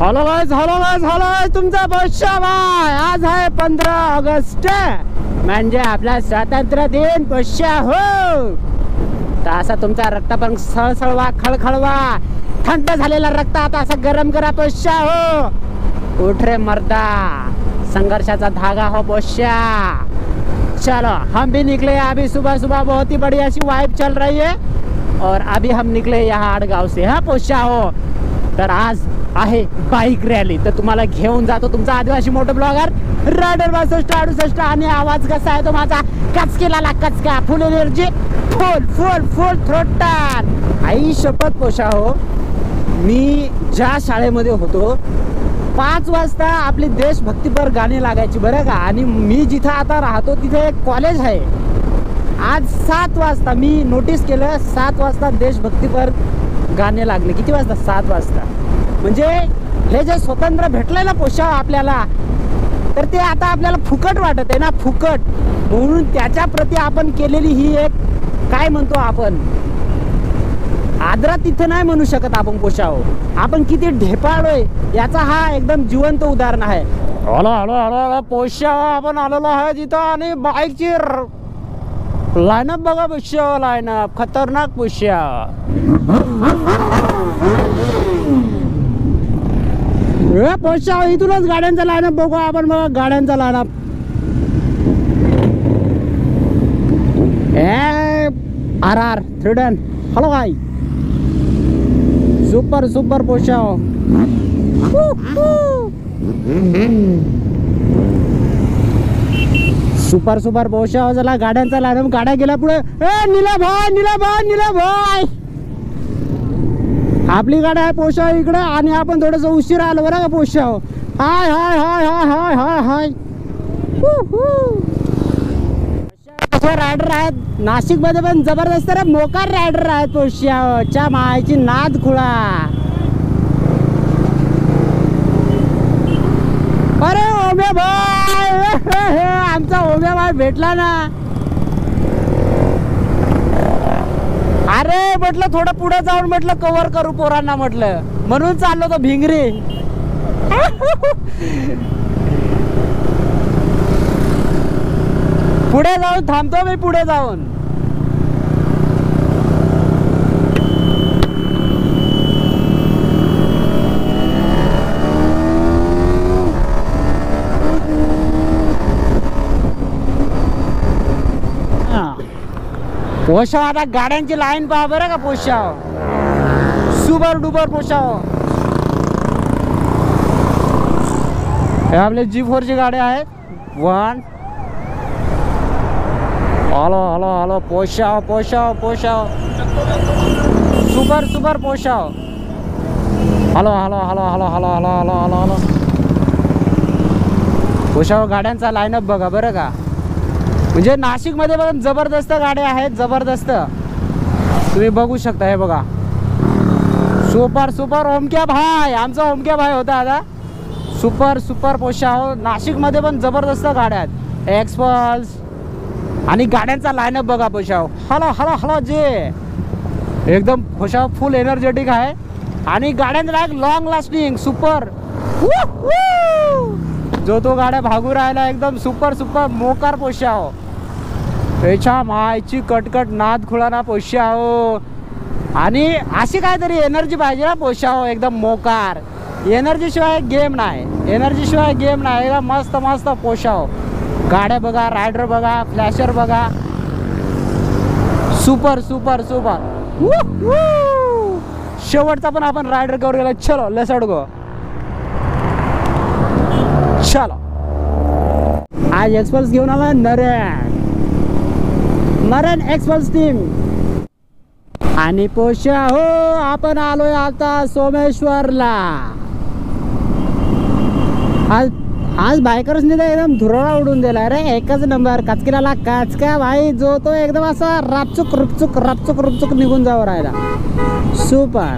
Hello guys तुमचा पोष्या भाई. आज आहे 15 ऑगस्ट म्हणजे आपला स्वातंत्र्य दिन. पोष्या हो तर असा तुमचा रक्त पण सळसळवा खळखळवा. थंड झालेला रक्त आता असं गरम करा पोष्या हो. उठ रे मर्दा, संघर्षाचा धागा हो पोष्या. चलो हम भी निकले अभी सुबह सुबह. बहुत ही बढ़िया सी वाइब चल रही है और अभी हम निकले यहाँ आडगाव से. हा पोष्या हो तर आज आहे बाईक रॅली. तर तुम्हाला घेऊन जातो तुमचा आदिवासी मोठं ब्लॉगर रायडर 6268. आणि आवाज कसा आहे तो माझा कचकेला कचका. फुल एनर्जी, फुल थ्रोटल. आई शपथ पोषा हो, मी ज्या शाळेमध्ये होतो 5 वाजता आपली देशभक्तीपर गाणी लागायची बरं का. आणि मी जिथं आता राहतो तिथे एक कॉलेज आहे. आज 7 वाजता मी नोटीस केलं 7 वाजता देशभक्तीपर गाणे लागले. किती वाजता? 7 वाजता. म्हणजे हे जे स्वतंत्र भेटलंय ना पोषा आपल्याला, तर ते आता आपल्याला फुकट वाटत आहे ना, फुकट. म्हणून त्याच्या प्रती आपण केलेली ही एक काय म्हणतो आपण आदरात तिथे नाही म्हणू शकत आपण पोषा हो. आपण किती ढेपाळलोय याचा हा एकदम जिवंत उदाहरण आहे. हॅलो पोषा आपण आलेलो आहे तिथं. आणि बाईकची लाईनअप बघा पोषा, लाईनअप खतरनाक पोषा. पोषा इथूनच गाड्यांचा लाईनअप बघू आपण. बघा गाड्यांचा लाईनअप. RR 310. हॅलो भाई, सुपर पोषा. सुपर पोषा. चला गाड्यांचा लाईनअप. गाड्या गेल्या पुढे. नीला भाई आपली गाडी आहे पोषा इकडे. आणि आपण थोडस उशीर आलो बरं का पोषा. हाय कसे रायडर आहेत नाशिक मध्ये पण जबरदस्त रे मोकार रायडर आहेत पोषाच्या मायची नाद खुळा. अरे ओम्या भाई, आमचा ओम्या भाई भेटला ना. अरे म्हटलं थोडं पुढे जाऊन म्हटलं कव्हर करू पोरांना म्हटलं, म्हणून चाललो तो भिंगरी. पुढे जाऊन थांबतो मी, पुढे जाऊन. पोषा आता गाड्यांची लाईन पहा बरं का पोषा. Super duper पोषा. हे आपले G4 ची गाडी आहे. 1 हॅलो पोषा. सुपर पोषा. हॅलो पोषा. गाड्यांचा लाईनअप बघा बरं का. म्हणजे नाशिक मध्ये पण जबरदस्त गाड्या आहेत, जबरदस्त. तुम्ही बघू शकता. हे बघा सुपर ओमक्या भाई. आमचा ओमक्या भाई होता आता. सुपर पोषा हो. नाशिक मध्ये पण जबरदस्त गाड्या आहेत. एक्सपल्स. आणि गाड्यांचा लाईनअप बघा पोषा. हॅलो जे एकदम पोषा फुल एनर्जेटिक आहे. आणि गाड्यांचा एक लॉंग लास्टिंग सुपर. जो तो गाड्या भागू राहिला एकदम सुपर मोकार पोषा हो. त्याच्या मायची कटकट नाद खुळा ना पोषा हो. आणि अशी काहीतरी एनर्जी पाहिजे ना पोषा हो. एकदम मोकार. एनर्जी शिवाय गेम नाही. एकदम मस्त पोषा हो. गाड्या बघा, रायडर बघा, फ्लॅशर बघा. सुपर. शेवटचा पण आपण रायडर कवर गेला. चलो लेट्स गो. चलो आज एक्सपल्स घेऊन आला नरेन एक्सपल्स टीम. आणि पोषा हो आपण आलोय आता सोमेश्वरला. आज बायकर्सने एकदम धुरळा उडून दिला रे. एकच नंबर कचकिराला कचका भाई. जो तो एकदम असा रापचुक निघून जावं राहिला. सुपर.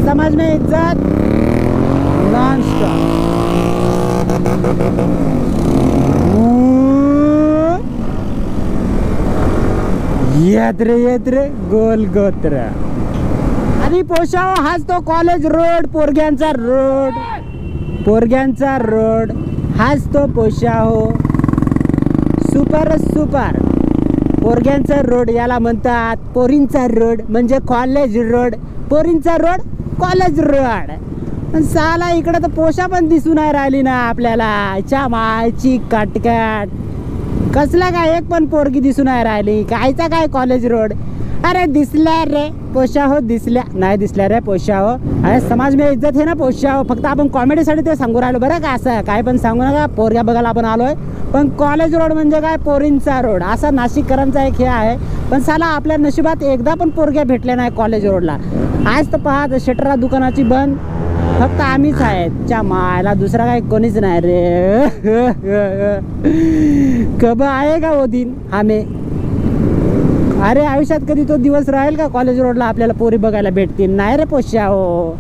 समज में इज्जत नॉन स्टॉप. येत रे गोल गोत्र. आणि पोशाव हाच तो कॉलेज रोड, पोरग्यांचा रोड हाच तो पोशाव. सुपर सुपर पोरग्यांचा रोड याला म्हणतात. पोरींचा रोड म्हणजे कॉलेज रोड, पोरींचा रोड कॉलेज रोड. पण साला इकडे तर पोशा पण दिसून नाही राहिली ना आपल्याला. च्या मायची कटकट, कसला काय एक पण पोरगी दिसून नाही राहिली. कायचा काय कॉलेज रोड. अरे दिसल्या रे पोशा हो, दिसल्या नाही दिसल्या रे पोशा हो. अरे समाज में इज्जत है ना पोशा हो. फक्त आपण कॉमेडीसाठी ते सांगू राहिलो बरं का. असं काय पण सांगू नका, पोरग्या बघायला आपण आलोय. पण कॉलेज रोड म्हणजे काय, पोरींचा रोड असा नाशिककरांचा एक हे आहे. पण साला आपल्या नशिबात एकदा पण पोरग्या भेटल्या नाही कॉलेज रोडला. आज तर पहा शटरा दुकानाची बंद, फक्त आम्हीच आहेत. च्या मायला दुसरा काही कोणीच नाही रे. कब आएगा वो दिन हमें. अरे आयुष्यात कधी तो दिवस राहील का कॉलेज रोडला आपल्याला पोरी बघायला भेटतील. नाही रे पोश्या हो.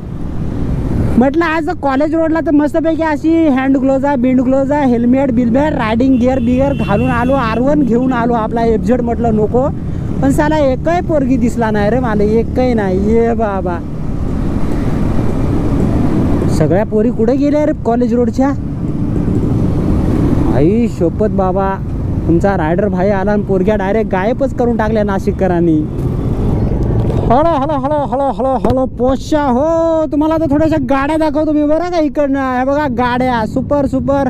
म्हटलं आज कॉलेज रोडला तर मस्तपैकी अशी हँड ग्लोव्ज आहे, बिंड ग्लोव्ज आहे, हेल्मेट बिल्मेट, रायडिंग गिअर घालून आलो, R1 घेऊन आलो आपला FZ. म्हटलं नको, पण साला एकही पोरगी दिसला नाही रे मला, एकही नाही. ये बाबा सगळ्या पोरी कुठे गेल्या रे कॉलेज रोडच्या. आई शोपत बाबा, तुमचा रायडर भाई आला आणि पोरग्या डायरेक्ट गायबच करून टाकल्या नाशिककरांनी. हळो हळो हळो हळो हळो हळो पोशा हो. तुम्हाला तर थोड्याशा गाड्या दाखवतो मी बरं का इकडनं. हे बघा गाड्या सुपर सुपर.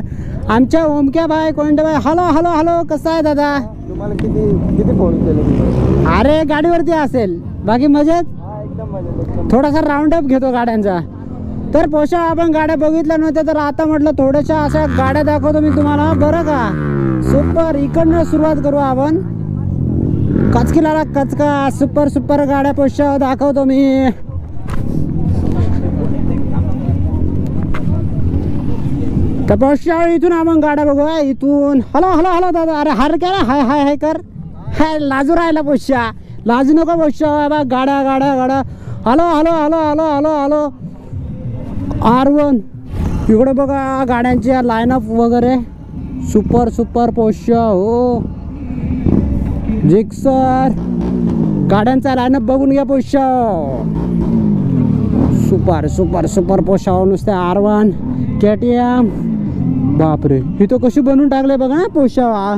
आमच्या ओमक्या भाई, कोंडे भाई. हॅलो हॅलो हॅलो, कसं आहे दादा. तुम्हाला किती फोन केले. अरे गाडीवरती असेल, बाकी मजेत. एकदम मजेत. थोडासा राऊंड अप घेतो गाड्यांचा. तर पोशा आपण गाड्या बघितल्या नव्हत्या, तर आता म्हटलं थोड्याशा अशा गाड्या दाखवतो मी तुम्हाला बरं का. सुपर, इकडनं सुरुवात करू आपण. कचकीला कचका सुपर सुपर गाड्या पोशा दाखवतो मी. तर पोशा इथून आपण गाड्या बघू. इथून हॅलो हॅलो हॅलो दादा. अरे हर काय हाय हाय हाय कर. हाय लाजू राहिला पोशा, लाजू नको पोशा. बा गाड्या गाड्या गाड्या. Hello hello hello hello hello hello. R1 इकडे बघा गाड्यांची लाईनअप वगैरे सुपर सुपर पोशा हो. जिक्सर गाड्यांचा लाईनअप बघून घ्या Porsche. Super super super Porsche नुसते R1 KTM. बापरे, ही तो कशी बनवून टाकले बघा ना पोशा.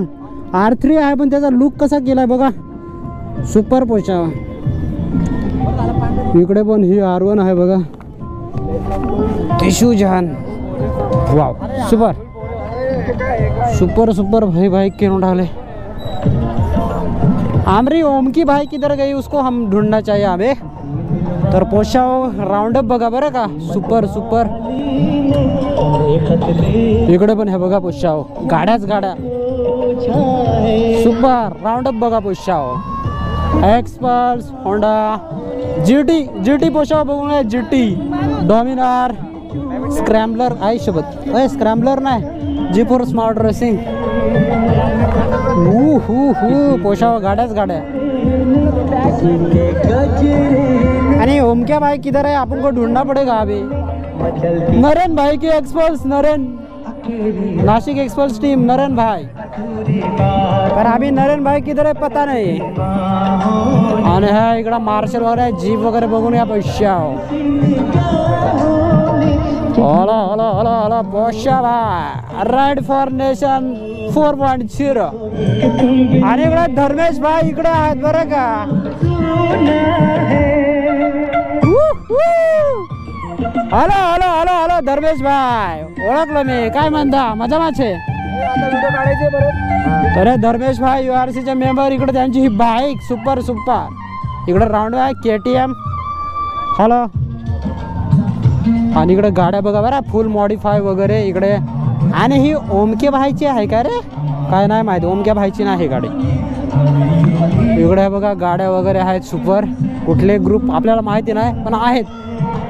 R3 आहे पण त्याचा लुक कसा केलाय बघा. Super Porsche. इकडे पण ही R1 आहे बघा. टिशू जहान. वाव सुपर सुपर सुपर भाई भाई क्यों डाले. हमारी ओम की भाई किधर गई, उसको हम ढूंढना चाहिए हमें. तर पोशाव राऊंड अप बघा बरं का. Super super. इकडे पण हे बघा पोशाव, गाड्याच गाड्या. सुपर राऊंड अप बघा पोशाव. एक्सपल्स, होंडा, GT पोशाव बघून. GT, डॉमिनार, स्क्रॅम्बलर. आई सोबत स्क्रॅम्बलर नाही, G4 स्मार्ट रेसिंग. पोशाव गाड्याच गाड्या. आणि ओमक्या भाई किधर है, अपन को ढूंढना पड़ेगा अभी. नरेन भाई की express, Naren Nashik express team, Naren भाई. पर अभी नरेन भाई किधर है पता नाही. आणि हा इकडं मार्शल वगैरे, जीप वगैरे बघून या पोशाव. Hello hello hello hello Porsche भाई. Ride for nation 4.0. आणि इकडे धर्मेश भाई इकडे आहेत बरं का. Hello hello hello hello Dharmesh भाई, ओळखलं मी. काय म्हणता, मजा माचे. अरे धर्मेश भाई URC चे मेंबर. इकडे त्यांची ही बाईक सुपर सुपर. इकडे राऊंड आहे KTM. हॅलो. आणि इकडे गाड्या बघा बरं, फुल मॉडिफाय वगैरे इकडे. आणि ही ओमके भाईची आहे का रे, काय नाही माहिती. ओमक्या भाईची नाही गाडी. इकडे बघा गाड्या वगैरे आहेत सुपर. कुठले ग्रुप आपल्याला माहिती नाही पण आहेत,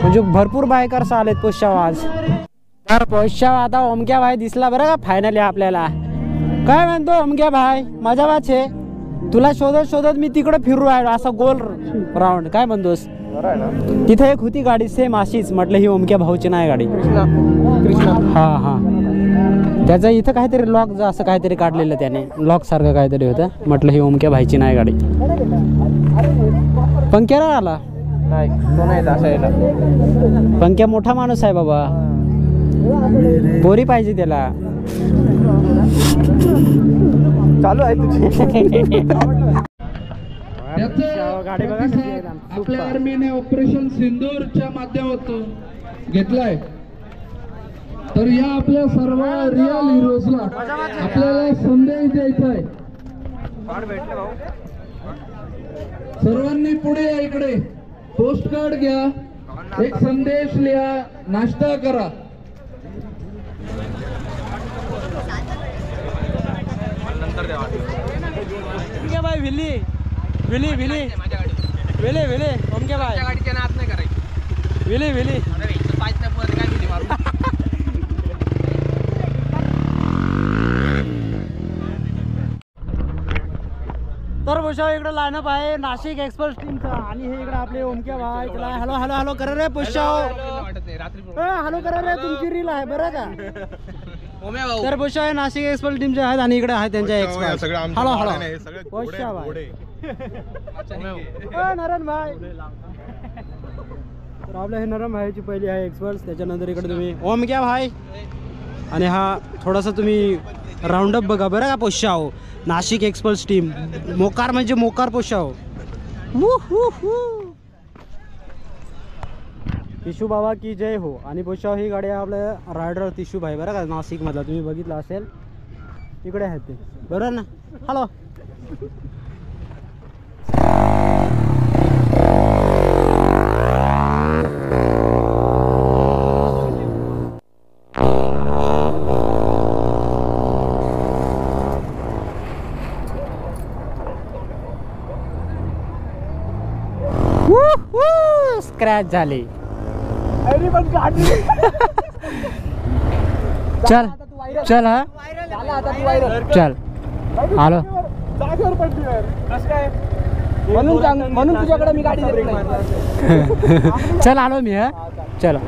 म्हणजे भरपूर बायकर्स आलेत पोशाव आज. तर पोशाव आता ओमक्या भाई दिसला बरं का फायनली आपल्याला. काय म्हणतो ओमक्या भाई, मजा वाचे. तुला शोधत शोधत मी तिकडे फिरू राहिलो असं गोल राऊंड. काय म्हणतोस. तिथे एक होती गाडी सेम अशीच. म्हटलं ही ओमक्या भाऊची नाही गाडी. हा हा, त्याचं इथं काहीतरी लॉक असं काहीतरी काढलेलं त्याने, लॉक सारखं काहीतरी होतं. म्हटलं ही ओमक्या भाईची नाही गाडी. पंक्याला आला नाही तो नाही असा यायला. पंक्या मोठा माणूस आहे बाबा, पोरी पाहिजे त्याला. चालू आहे तुझी गाडी बघा कशी आहे. आपल्या आर्मीने ऑपरेशन सिंदूरच्या माध्यमातून घेतलाय. तर या आपल्या सर्व रिअल हिरोजला आपल्याला संदेश द्यायचा आहे. सर्वांनी पुढे या इकडे, पोस्ट कार्ड घ्या, एक संदेश लिहा, नाश्ता करा. भाई विली विली विली विली विली ओमके भाई गाडीच्या नाद नाही करायची. विली विली तर पुष्या इकडे लाईनअप आहे नाशिक एक्सप्रेस टीमचा. आणि हे इकडे आपले ओमके भाई. चला हॅलो हॅलो हॅलो करा रे पुष्या, हॅलो करा रे, तुमची रील आहे बरं का. तर पुष्या हे नाशिक एक्सप्रेस टीमचे आहेत आणि इकडे आहे त्यांच्या एक्सपर्ट. हॅलो हॅलो पुष्या भाई, नरन भाई. तर आपल्या हे नरम भाईची पहिली आहे एक्सपर्ट. त्याच्यानंतर इकडे तुम्ही ओमक्या भाई. आणि हा थोडासा तुम्ही राऊंडअप बघा बरं का पुष्या हो. नाशिक एक्सपर्ट्स टीम मोकार म्हणजे मोकार पुष्या हो. तिशू बाबा की जय हो. आणि पुष्या ही गाडी आहे आपल्या रायडर तिशू भाई बरं का, नाशिक मधला. तुम्ही बघितलं असेल इकडे आहेत ते बरोबर ना. हॅलो स्क्रॅच झाली. चल चल हा चल आलो म्हणून तुझ्याकडे मी गाडी देत नाही. चल आलो मी हा. चलो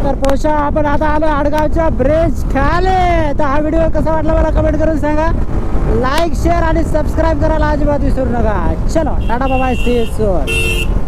तर पोषा आपण आता आलो आडगावच्या ब्रिज खाली. तर हा व्हिडिओ कसा वाटला मला कमेंट करून सांगा. लाईक शेअर आणि सबस्क्राईब करायला अजिबात विसरू नका. चलो tata bye, see you soon.